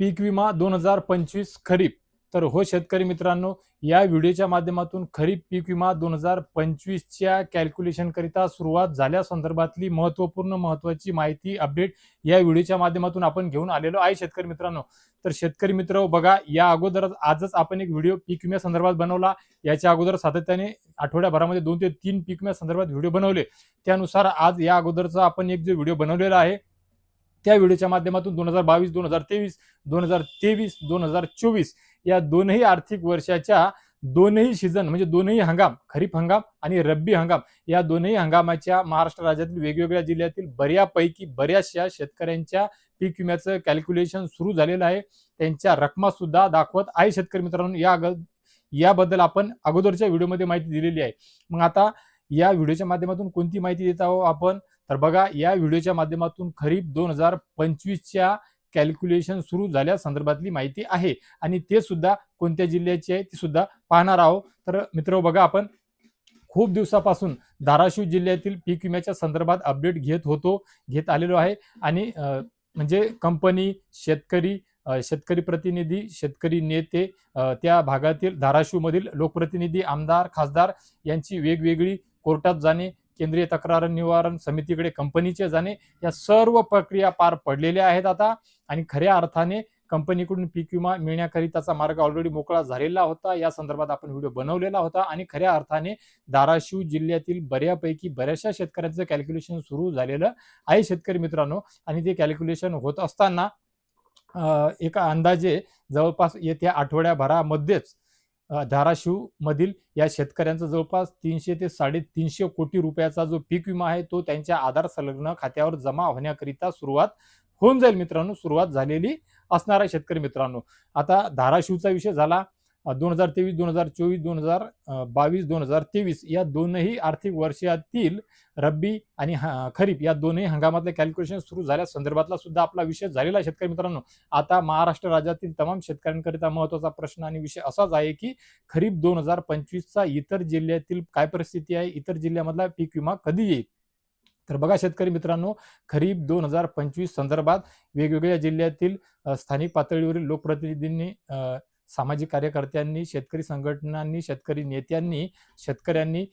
पीक विमा 2025 खरीप। तर हो शेतकरी मित्रांनो, या व्हिडिओच्या माध्यमातून खरीप पीक विमा 2025च्या कॅल्क्युलेशन करिता सुरुवात झाल्यासंदर्भातली महत्त्वाची माहिती अपडेट या व्हिडिओच्या माध्यमातून आपण घेऊन आलेलो आहे शेतकरी मित्रांनो. तर शेतकरी मित्र बघा, या अगोदर आजच आपण एक व्हिडिओ पीक विम्या संदर्भात बनवला. याच्या अगोदर सातत्याने आठवड्याभरामध्ये 2 ते 3 पीक विम्या संदर्भात व्हिडिओ बनवले. त्यानुसार आज या अगोदरचा आपण एक जो व्हिडिओ बनवलेला आहे त्या व्हिडिओच्या माध्यमातून 2022, 2023, 2023, 2024 या दोनही आर्थिक वर्षाच्या दोनही सीझन म्हणजे दोनही हंगाम, खरीप हंगाम आणि रब्बी हंगाम या दोनही हंगामाच्या महाराष्ट्र राज्यातील वेगवेगळ्या जिल्ह्यातील बऱ्याचशा शेतकऱ्यांच्या पीक विम्याचं कॅल्क्युलेशन सुरू झालेलं आहे. त्यांच्या रकमा सुद्धा दाखवत आहे शेतकरी मित्रांनो. याबद्दल आपण अगोदरच्या व्हिडिओमध्ये माहिती दिलेली आहे. मग आता या व्हिडिओच्या माध्यमातून कोणती माहिती देत आहोत आपण, तर बघा, या व्हिडिओच्या माध्यमातून खरीप 2025च्या कॅल्क्युलेशन सुरू झाल्या संदर्भातली माहिती आहे आणि ते सुद्धा कोणत्या जिल्ह्याची आहे ती सुद्धा पाहणार आहोत. तर मित्र बघा, आपण खूप दिवसापासून धाराशिव जिल्ह्यातील पीक विम्याच्या संदर्भात अपडेट घेत आलेलो आहे आणि म्हणजे कंपनी, शेतकरी प्रतिनिधी, शेतकरी नेते, त्या भागातील धाराशिवमधील लोकप्रतिनिधी, आमदार, खासदार यांची वेगवेगळी कोर्टात जाणे, केंद्रीय तक्रार निवारण समितीकडे कंपनीचे जाणे, या सर्व प्रक्रिया पार पडलेल्या आहेत आता. आणि खऱ्या अर्थाने कंपनीकडून पीक विमा मिळण्याकरिताचा मार्ग ऑलरेडी मोकळा झालेला होता. या संदर्भात आपण व्हिडिओ बनवलेला होता आणि खऱ्या अर्थाने धाराशिव जिल्ह्यातील बऱ्याचशा शेतकऱ्यांचं कॅल्क्युलेशन सुरू झालेलं आहे शेतकरी मित्रांनो. आणि ते कॅल्क्युलेशन होत असताना एका अंदाजे जवळपास येत्या आठवड्याभरामध्येच धाराशिव मधील या शेतकऱ्यांचा जवळपास 300 ते 350 कोटी रुपयाचा जो पीक विमा आहे तो त्यांच्या आधार संलग्न खात्यावर जमा होण्याकरिता सुरुवात होऊन जाईल मित्रांनो. सुरुवात झालेली असणार आहे शेतकरी मित्रांनो. आता धाराशिवचा विषय झाला. 2023, 2024, 2022, 2023 या दोनही आर्थिक वर्षातील रब्बी आणि खरीप या दोनही हंगामातले कॅल्क्युलेशन सुरू झाल्या संदर्भातला सुद्धा आपला विषय झालेला आहे शेतकरी मित्रांनो. आता महाराष्ट्र राज्यातील तमाम शेतकऱ्यांकरिता महत्त्वाचा प्रश्न आणि विषय असाच आहे की खरीप 2025चा इतर जिल्ह्यातील काय परिस्थिती आहे, इतर जिल्ह्यामधला पीक विमा कधी येईल. तर बघा शेतकरी मित्रांनो, खरीप 2025 संदर्भात वेगवेगळ्या जिल्ह्यातील स्थानिक पातळीवरील लोकप्रतिनिधींनी, सामाजिक कार्यकर्त्यांनी, शेतकरी संघटनांनी, शेतकरी नेत्यांनी, शेतकऱ्यांनी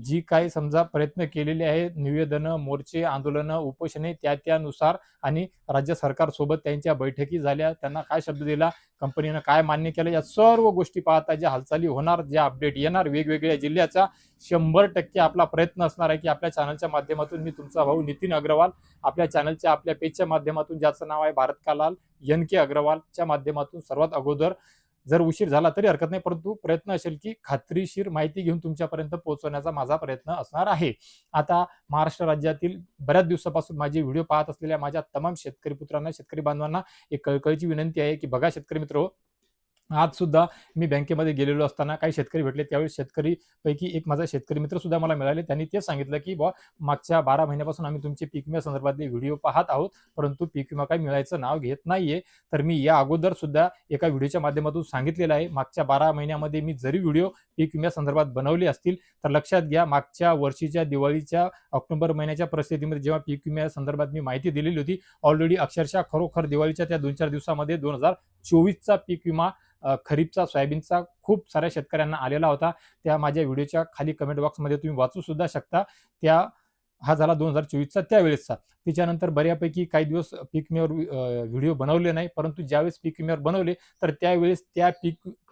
जी काय समजा प्रयत्न केलेले आहेत, निवेदनं, मोर्चे, आंदोलनं, उपोषणे त्यानुसार आणि राज्य सरकारसोबत त्यांच्या बैठकी झाल्या, त्यांना काय शब्द दिला, कंपनीनं काय मान्य केलं, या सर्व गोष्टी पाहता ज्या हालचाली होणार, ज्या अपडेट येणार वेगवेगळ्या जिल्ह्याचा, 100% आपला प्रयत्न असणार आहे की आपल्या चॅनलच्या माध्यमातून मी तुमचा भाऊ नितीन अग्रवाल आपल्या चॅनलच्या आपल्या पेजच्या माध्यमातून, ज्याचं नाव आहे भारत का लाल NK अग्रवालच्या माध्यमातून सर्वात अगोदर, जर उशीर झाला तरी हरकत नाही, परंतु प्रयत्न असेल की खात्रीशीर माहिती घेऊन तुमच्यापर्यंत पोहोचवण्याचा माझा प्रयत्न असणार आहे. आता महाराष्ट्र राज्यातील बऱ्याच दिवसापासून माझे व्हिडिओ पाहत असलेल्या माझ्या तमाम शेतकरी पुत्रांना, शेतकरी बांधवांना एक कळकळीची विनंती आहे की बघा शेतकरी मित्र, आज सुद्धा मी बँकेमध्ये गेलेलो असताना काही शेतकरी भेटले. त्यावेळी शेतकरीपैकी एक माझा शेतकरी मित्र सुद्धा मला मिळाले. त्यांनी ते सांगितलं की मागच्या 12 महिन्यापासून आम्ही तुमचे पीक विम्या संदर्भातले व्हिडिओ पाहत आहोत, परंतु पीक विमा काही मिळायचं नाव घेत नाहीये. तर मी या अगोदर सुद्धा एका व्हिडिओच्या माध्यमातून सांगितलेलं आहे, मागच्या 12 महिन्यामध्ये मी जरी व्हिडिओ पीक विम्या संदर्भात बनवले असतील तर लक्षात घ्या, मागच्या वर्षीच्या दिवाळीच्या ऑक्टोबर महिन्याच्या परिस्थितीमध्ये जेव्हा पीक विम्या संदर्भात मी माहिती दिलेली होती, ऑलरेडी अक्षरशः खरोखर दिवाळीच्या त्या 2-4 दिवसामध्ये 2024चा पीक विमा खरीपचा, सोयाबीनचा खूप साऱ्या शेतकऱ्यांना आलेला होता. त्या माझ्या व्हिडिओच्या खाली कमेंट बॉक्समध्ये तुम्ही वाचू सुद्धा शकता. हा झाला 2024चा त्यावेळेसचा. त्याच्यानंतर बऱ्यापैकी काही दिवस पीक विम्यावर व्हिडिओ बनवले नाही, परंतु ज्यावेळेस पीक विम्यावर बनवले तर त्यावेळेस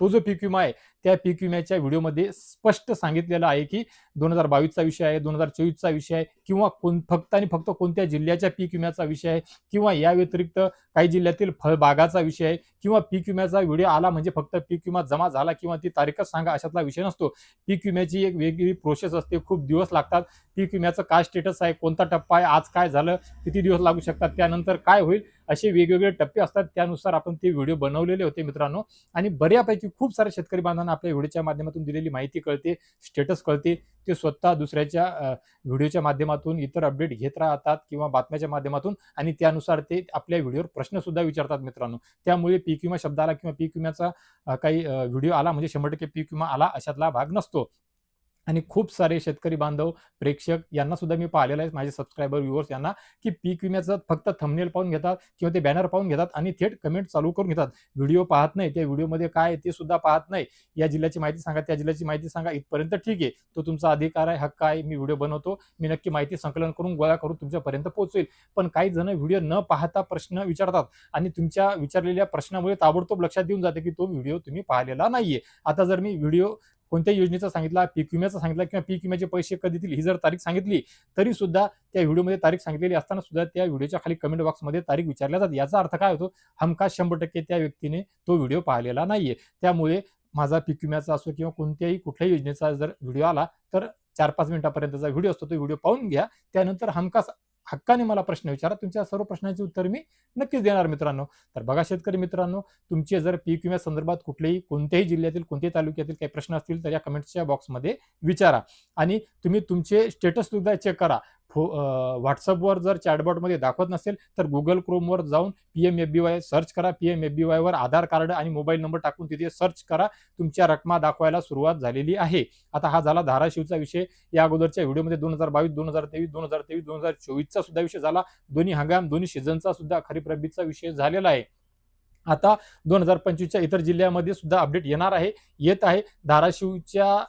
तो जो पीक विमा आहे त्या पीक विम्याच्या व्हिडिओमध्ये स्पष्ट सांगितलेलं आहे की 2022चा विषय आहे, 2024चा विषय आहे, किंवा फक्त आणि फक्त कोणत्या जिल्ह्याच्या पीक विम्याचा विषय आहे, किंवा या व्यतिरिक्त काही जिल्ह्यातील फळबागाचा विषय आहे, किंवा पीक विम्याचा व्हिडिओ आला म्हणजे फक्त पीक विमा जमा झाला किंवा ती तारीखच सांगा अशातला विषय नसतो. पीक विम्याची एक वेगळी प्रोसेस असते, खूप दिवस लागतात. पीक विम्याचं काय स्टेटस आहे, कोणता टप्पा आहे, आज काय झालं, किती दिवस लागू शकतात, त्यानंतर काय होईल, असे वेगवेगळे टप्पे असतात. त्यानुसार आपण ते व्हिडिओ बनवलेले होते मित्रांनो. आणि बऱ्यापैकी खूप सारे शेतकरी बांधवांना आपल्या व्हिडिओच्या माध्यमातून दिलेली माहिती कळते, स्टेटस कळते. ते स्वतः दुसऱ्याच्या व्हिडिओच्या माध्यमातून इतर अपडेट घेत राहतात किंवा बातम्याच्या माध्यमातून, आणि त्यानुसार ते आपल्या व्हिडिओवर प्रश्न सुद्धा विचारतात मित्रांनो. त्यामुळे पीक विमा शब्द आला किंवा पीक विम्याचा काही व्हिडिओ आला म्हणजे 100% पीक विमा आला अशातला भाग नसतो. आणि खूप सारे शेतकरी बांधव, प्रेक्षक यांना सुद्धा मी पाहिलेलं आहे, माझे सबस्क्रायबर, व्ह्यूअर्स यांना, की पीक विम्याचं फक्त थंबनेल पाहून घेतात किंवा ते बॅनर पाहून घेतात आणि थेट कमेंट चालू करून घेतात. व्हिडिओ पाहत नाही, त्या व्हिडिओमध्ये काय आहे ते सुद्धा पाहत नाही. या जिल्ह्याची माहिती सांगा, त्या जिल्ह्याची माहिती सांगा, इथपर्यंत ठीक आहे. तो तुमचा अधिकार आहे, हक्क आहे. मी व्हिडिओ बनवतो. मी नक्की माहिती संकलन करून गोळा करून तुमच्यापर्यंत पोहोचवेल. पण काही जण व्हिडिओ न पाहता प्रश्न विचारतात आणि तुमच्या विचारलेल्या प्रश्नामुळे ताबडतोब लक्षात येऊन जाते, की तो व्हिडिओ तुम्ही पाहिलेला नाहीये. आता जर मी व्हिडिओ कोणत्या योजनेचा सांगितला, पीक विम्याचा सांगितला किंवा पीक विम्याचे पैसे कधी देतील ही जर तारीख सांगितली, तरी सुद्धा त्या व्हिडिओमध्ये तारीख सांगितलेली असताना सुद्धा त्या व्हिडिओच्या खाली कमेंट बॉक्समध्ये तारीख विचारल्या जाते. याचा अर्थ काय होतो? हमखास 100% त्या व्यक्तीने तो व्हिडिओ पाहिलेला नाहीये. त्यामुळे माझा पीक विम्याचा असो किंवा कोणत्याही कुठल्याही योजनेचा जर व्हिडिओ आला, तर 4-5 मिनिटापर्यंतचा व्हिडिओ असतो, तो व्हिडिओ पाहून घ्या. त्यानंतर हमखास हक्काने मला प्रश्न विचारा. तुमच्या सर्व प्रश्नांची उत्तर मी नक्कीच देणार मित्रांनो. तर बघा शेतकरी मित्रांनो, तुमचे जर पीक विम्यासंदर्भात कुठलेही कोणत्याही जिल्ह्यातील, कोणत्याही तालुक्यातील काही प्रश्न असतील, तर या कमेंट्सच्या बॉक्समध्ये विचारा. आणि तुम्ही तुमचे स्टेटस सुद्धा चेक करा. WhatsAppवर जर चॅटबॉटमध्ये दाखवत नसेल, तर Google Chromeवर जाऊन PMFBY सर्च करा. PMFBY वर आधार कार्ड आणि मोबाईल नंबर टाकून तिथे सर्च करा. तुमच्या रकमा दाखवायला सुरुवात झालेली आहे. आता हा झाला धाराशिवचा विषय. या अगोदरच्या व्हिडिओमध्ये 2022, 2023, 2023, 2024चा सुद्धा विषय झाला. दोन्ही हंगाम, दोन्ही सीझनचा सुद्धा खरीप रब्बीचा विषय झालेला आहे. आता 2025च्या इतर जिल्ह्यामध्ये सुद्धा अपडेट येणार आहे, येत आहे. धाराशिवच्या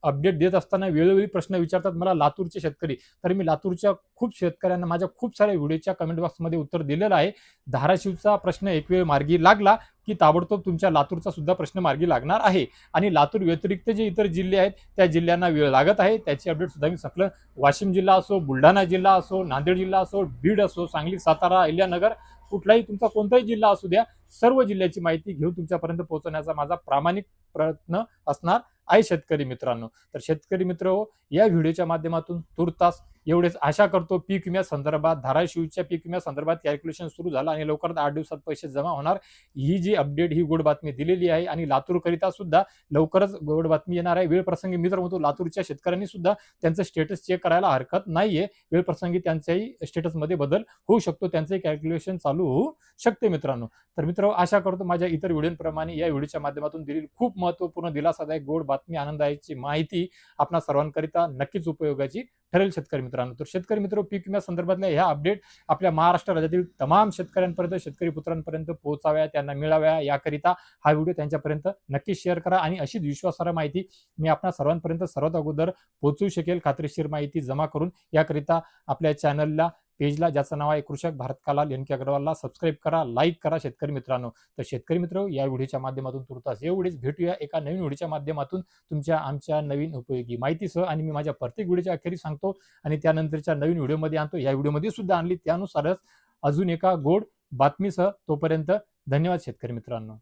अपडेट देत असताना वेळोवेळी प्रश्न विचारतात मला लातूरचे शेतकरी. तर मी लातूरच्या खूप शेतकऱ्यांना माझ्या खूप साऱ्या व्हिडिओच्या कमेंट बॉक्समध्ये उत्तर दिलेलं आहे. धाराशिवचा प्रश्न एक वेळ मार्गी लागला, की ताबडतोब तुमच्या लातूरचा सुद्धा प्रश्न मार्गी लागणार आहे. आणि लातूर व्यतिरिक्त जे इतर जिल्हे आहेत, त्या जिल्ह्यांना वेळ लागत आहे. त्याची अपडेट सुद्धा मी सांगितलं. वाशिम जिल्हा असो, बुलढाणा जिल्हा असो, नांदेड जिल्हा असो, बीड असो, सांगली, सातारा, अहिल्यानगर, कुठलाही तुमचा कोणताही जिल्हा असू द्या, सर्व जिल्ह्याची माहिती घेऊन तुमच्यापर्यंत पोहोचवण्याचा माझा प्रामाणिक प्रयत्न असणार आहे शेतकरी मित्रांनो. तर शेतकरी मित्र हो, या व्हिडिओच्या माध्यमातून तुर्तास एवढेच आशा करतो. पीक विम्या संदर्भात, धाराशिवच्या पीक विम्या संदर्भात कॅल्क्युलेशन सुरू झालं आणि लवकरच 8 दिवसात पैसे जमा होणार. ही जी अपडेट, ही गोड बातमी दिलेली आहे. आणि लातूरकरिता सुद्धा लवकरच गोड बातमी येणार आहे. वेळ प्रसंगी मित्र म्हणतो लातूरच्या शेतकऱ्यांनी सुद्धा त्यांचं स्टेटस चेक करायला हरकत नाहीये. वेळ प्रसंगी त्यांच्याही स्टेटसमध्ये बदल होऊ शकतो, त्यांचंही कॅल्क्युलेशन चालू होऊ शकते मित्रांनो. तर मित्र आशा करतो माझ्या इतर व्हिडिओप्रमाणे या व्हिडिओच्या माध्यमातून दिलेली खूप महत्त्वपूर्ण, दिलासादायक, गोड बातमी, आनंदाची माहिती आपणा सर्वांकरिता नक्कीच उपयोगाची ठरेल शेतकरी मित्रांनो. तर शेतकरी मित्र, पीक विम्या संदर्भातल्या ह्या अपडेट आपल्या महाराष्ट्र राज्यातील तमाम शेतकऱ्यांपर्यंत, शेतकरी पुत्रांपर्यंत पोहोचाव्या, त्यांना मिळाव्या, याकरिता हा व्हिडिओ त्यांच्यापर्यंत नक्कीच शेअर करा. आणि अशीच विश्वासार्ह माहिती मी आपल्या सर्वांपर्यंत सर्वात अगोदर पोहोचवू शकेल, खात्रीशीर माहिती जमा करून, याकरिता आपल्या चॅनलला, पेजला, ज्याचं नाव आहे कृषक भारत कालाल एन के अग्रवालला सबस्क्राईब करा, लाईक करा शेतकरी मित्रांनो. तर शेतकरी मित्र, या व्हिडिओच्या माध्यमातून तुर्तास एवढेच. भेटूया एका नवीन व्हिडिओच्या माध्यमातून तुमच्या आमच्या नवीन उपयोगी माहितीसह. आणि मी माझ्या प्रत्येक व्हिडिओच्या अखेरी सांगतो आणि त्यानंतरच्या नवीन व्हिडिओमध्ये आणतो. या व्हिडिओमध्ये सुद्धा आणली, त्यानुसारच अजून एका गोड बातमीसह. तोपर्यंत धन्यवाद शेतकरी मित्रांनो.